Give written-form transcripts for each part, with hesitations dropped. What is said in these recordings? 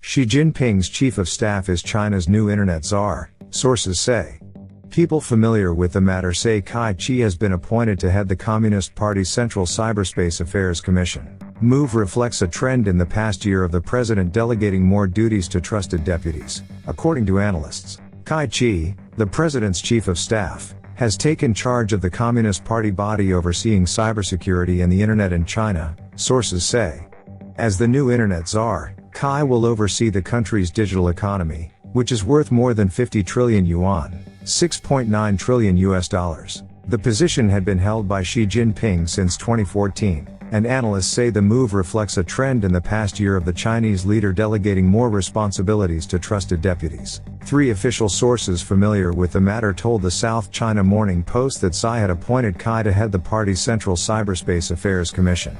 Xi Jinping's chief of staff is China's new internet czar, sources say. People familiar with the matter say Kai-chi has been appointed to head the Communist Party's Central Cyberspace Affairs Commission. Move reflects a trend in the past year of the president delegating more duties to trusted deputies, according to analysts. Kai-chi, the president's chief of staff, has taken charge of the Communist Party body overseeing cybersecurity and the internet in China, sources say. As the new internet czar, Kai will oversee the country's digital economy, which is worth more than 50 trillion yuan, $6.9 trillion. The position had been held by Xi Jinping since 2014, and analysts say the move reflects a trend in the past year of the Chinese leader delegating more responsibilities to trusted deputies. 3 official sources familiar with the matter told the South China Morning Post that Tsai had appointed Kai to head the party's Central Cyberspace Affairs Commission.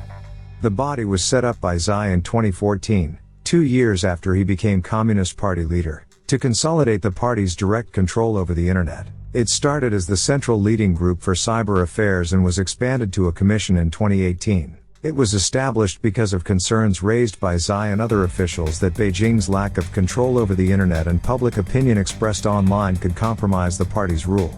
The body was set up by Tsai in 2014, 2 years after he became Communist Party leader, to consolidate the party's direct control over the internet. It started as the Central Leading Group for Cyber Affairs and was expanded to a commission in 2018. It was established because of concerns raised by Tsai and other officials that Beijing's lack of control over the internet and public opinion expressed online could compromise the party's rule.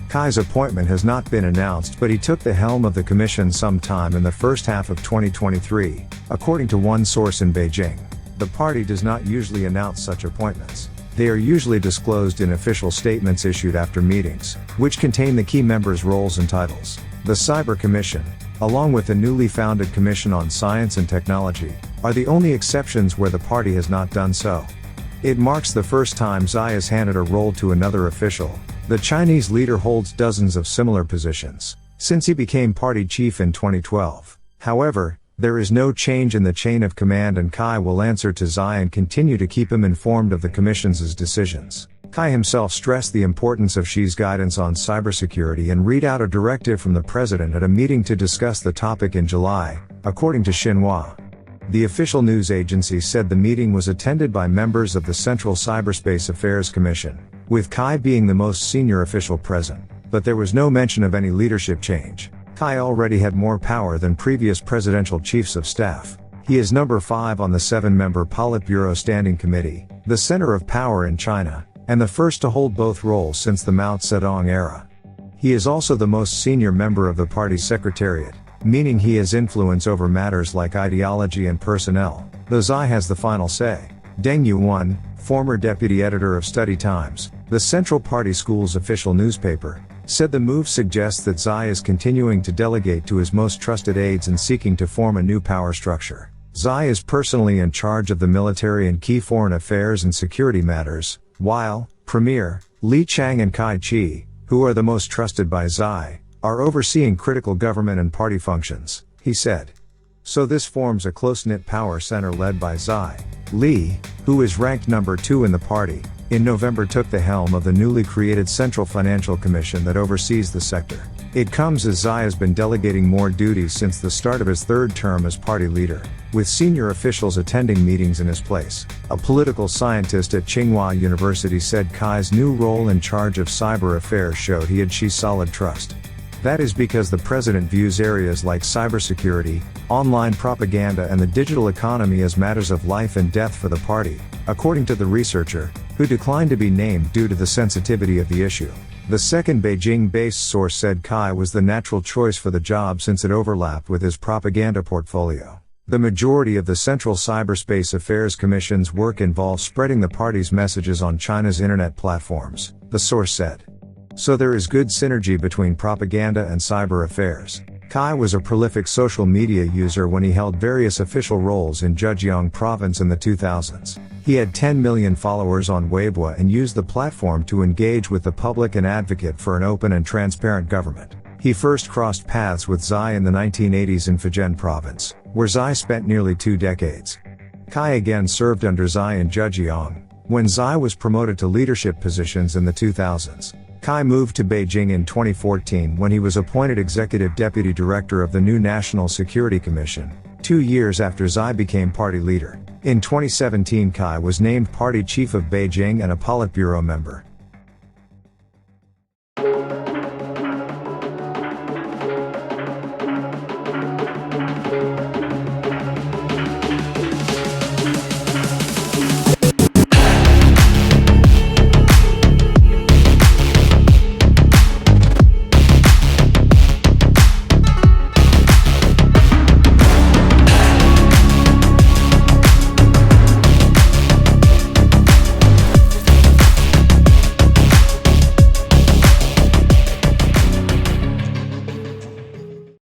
Kai's appointment has not been announced, but he took the helm of the commission sometime in the first half of 2023, according to one source in Beijing. The party does not usually announce such appointments. They are usually disclosed in official statements issued after meetings, which contain the key members' roles and titles. The Cyber Commission, along with the newly founded Commission on Science and Technology, are the only exceptions where the party has not done so. It marks the first time Tsai has handed a role to another official. The Chinese leader holds dozens of similar positions since he became party chief in 2012. However, there is no change in the chain of command, and Kai will answer to Tsai and continue to keep him informed of the Commission's decisions. Kai himself stressed the importance of Xi's guidance on cybersecurity and read out a directive from the president at a meeting to discuss the topic in July, according to Xinhua. The official news agency said the meeting was attended by members of the Central Cyberspace Affairs Commission, with Kai being the most senior official present, but there was no mention of any leadership change. Kai already had more power than previous presidential chiefs of staff. He is number 5 on the 7-member Politburo Standing Committee, the center of power in China, and the first to hold both roles since the Mao Zedong era. He is also the most senior member of the party's secretariat, meaning he has influence over matters like ideology and personnel, though Tsai has the final say. Deng Yuan, former deputy editor of Study Times, the Central Party School's official newspaper, said the move suggests that Tsai is continuing to delegate to his most trusted aides and seeking to form a new power structure. Tsai is personally in charge of the military and key foreign affairs and security matters, while Premier Li Chang and Kai-chi, who are the most trusted by Tsai, are overseeing critical government and party functions, he said. So this forms a close-knit power center led by Tsai. Li, who is ranked number 2 in the party, in November took the helm of the newly created Central Financial Commission that oversees the sector. It comes as Tsai has been delegating more duties since the start of his 3rd term as party leader, with senior officials attending meetings in his place. A political scientist at Tsinghua University said Kai's new role in charge of cyber affairs showed he had Xi's solid trust. That is because the president views areas like cybersecurity, online propaganda and the digital economy as matters of life and death for the party, according to the researcher, who declined to be named due to the sensitivity of the issue. The second Beijing-based source said Kai was the natural choice for the job since it overlapped with his propaganda portfolio. The majority of the Central Cyberspace Affairs Commission's work involves spreading the party's messages on China's internet platforms, the source said. So there is good synergy between propaganda and cyber affairs. Kai was a prolific social media user when he held various official roles in Zhejiang province in the 2000s. He had 10 million followers on Weibo and used the platform to engage with the public and advocate for an open and transparent government. He first crossed paths with Tsai in the 1980s in Fujian province, where Tsai spent nearly 2 decades. Kai again served under Tsai in Zhejiang, when Tsai was promoted to leadership positions in the 2000s. Kai moved to Beijing in 2014 when he was appointed executive deputy director of the new National Security Commission, 2 years after Tsai became party leader. In 2017, Kai was named party chief of Beijing and a Politburo member.